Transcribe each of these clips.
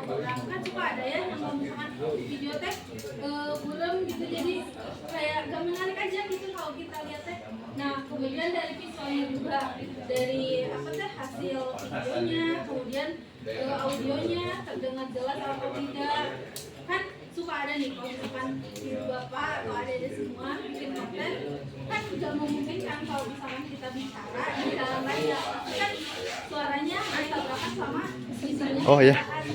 kurang. Kan suka ada ya yang kalau misalkan video teh burem gitu, jadi kayak gak menarik aja gitu kalau kita lihat teh. Nah kemudian dari visualnya juga, dari apa teh hasil videonya, kemudian audionya terdengar jelas atau tidak. Kan suka ada nih kalau misalkan ibu bapak atau ada semua bikin konten, kan juga memungkinkan kalau misalkan kita bicara di dalam layar, tapi kan suaranya bertabrakan sama misalnya Oh iya. jadi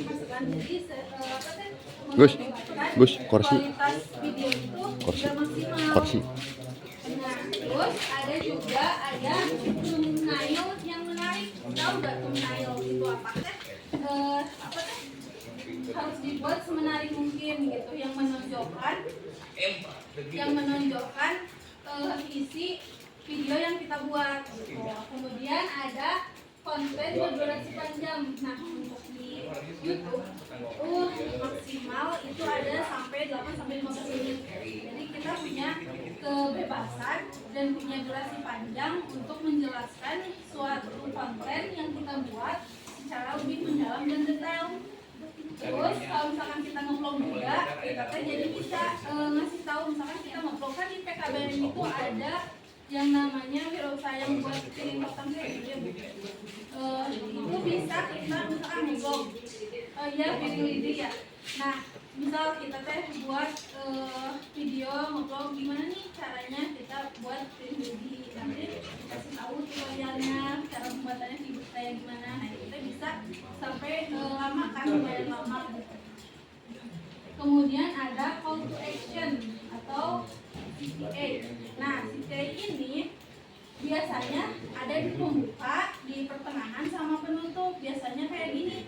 Gus, Gus, kursi. kualitas video itu Kursi. tidak maksimal. Kursi. Nah, terus ada juga thumbnail yang menarik. Tahu nggak thumbnail itu apa teh? Apa teh? Harus dibuat semenarik mungkin gitu, yang menonjolkan isi video yang kita buat. Kemudian ada konten berdurasi panjang. Nah, untuk di YouTube maksimal itu ada sampai 8 sampai 15 menit. Jadi kita punya kebebasan dan punya durasi panjang untuk menjelaskan suatu konten yang kita buat secara lebih mendalam dan detail. Terus kalau misalkan kita nge-vlog juga, kita jadi bisa ngasih tahu, misalkan kita nge-vlog kan di PKBM itu ada yang namanya wirausaha yang buat piring pertama itu bisa kita misalkan nge-vlog ya piring lidi ya. Nah misal kita teh buat video nge-vlog gimana nih caranya kita buat piring lidi, nanti kasih tahu tutorialnya, cara pembuatannya kayak gimana. Nah kita bisa sampai lama kan, lumayan lama gitu. Kemudian ada call to action atau CTA. Nah CTA ini biasanya ada di pembuka, di pertengahan sama penutup. Biasanya kayak gini,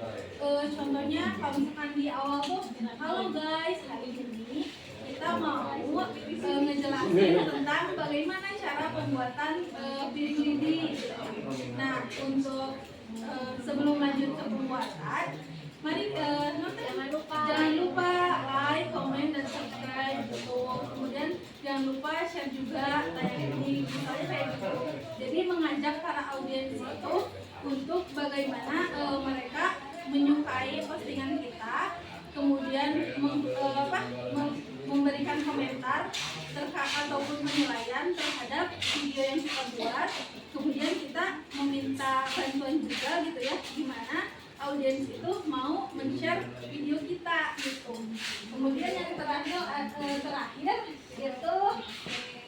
contohnya kalau misalkan di awal tuh, halo guys, hari ini kita mau ngejelasin tentang bagaimana cara pembuatan piring lidi. Nah untuk sebelum lanjut ke pembuatan, mari jangan lupa like, comment, dan subscribe gitu. Kemudian jangan lupa share juga tayangan ini, misalnya kayak gitu. Jadi mengajak para audiens itu untuk bagaimana mereka menyukai postingan kita, kemudian memberikan komentar ataupun penilaian terhadap video yang kita buat. Kemudian kita meminta bantuan juga gitu ya, gimana audiens itu mau men-share video kita gitu. Kemudian yang terakhir itu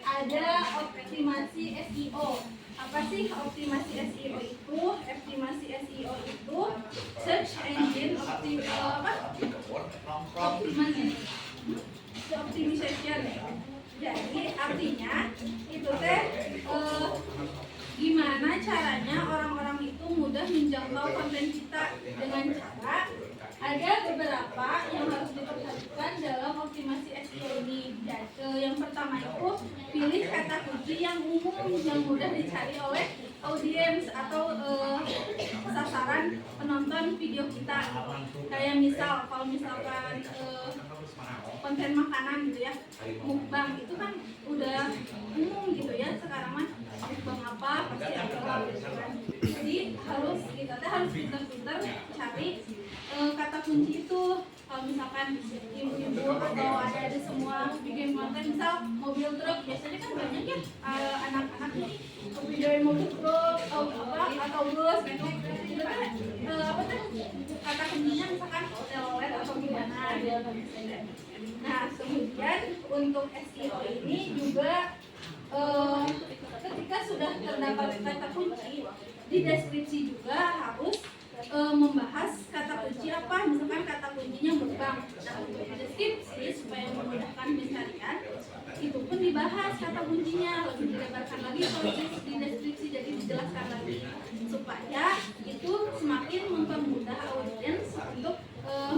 ada optimasi SEO. Apa sih optimasi SEO itu? Optimasi SEO itu search engine optimization. Jadi artinya itu teh gimana caranya orang-orang itu mudah menjangkau konten kita dengan cara ada beberapa yang harus diperhatikan dalam optimasi SEO ini. Yang pertama itu pilih kata kunci yang umum yang mudah dicari oleh audiens atau sasaran penonton video kita. Kayak misal kalau misalkan konten makanan gitu ya, mukbang itu kan udah umum gitu ya sekarang mah, mukbang apa pasti ada gitu kan. Jadi kita harus pintar-pintar cari kata kunci itu. Kalau misalkan ibu-ibu atau ada semua bikin konten, misal mobil truk, biasanya kan banyak ya anak-anak ini videoin mobil truk atau bus gitu. Itu kan kata kuncinya misalkan telolet atau gimana gitu. Nah kemudian untuk SEO ini juga ketika sudah terdapat kata kunci, di deskripsi juga harus membahas kata kunci apa. Misalkan kata kuncinya mukbang, nah untuk deskripsi supaya memudahkan pencarian itu pun dibahas kata kuncinya, lebih dilebarkan lagi kalau di deskripsi, jadi dijelaskan lagi supaya itu semakin mempermudah audiens untuk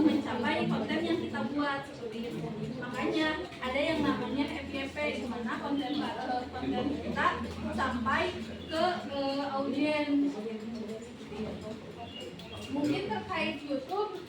mencapai konten yang kita buat seperti itu. Makanya ada yang namanya FYP, di mana konten kita sampai ke audiens. Mungkin terkait YouTube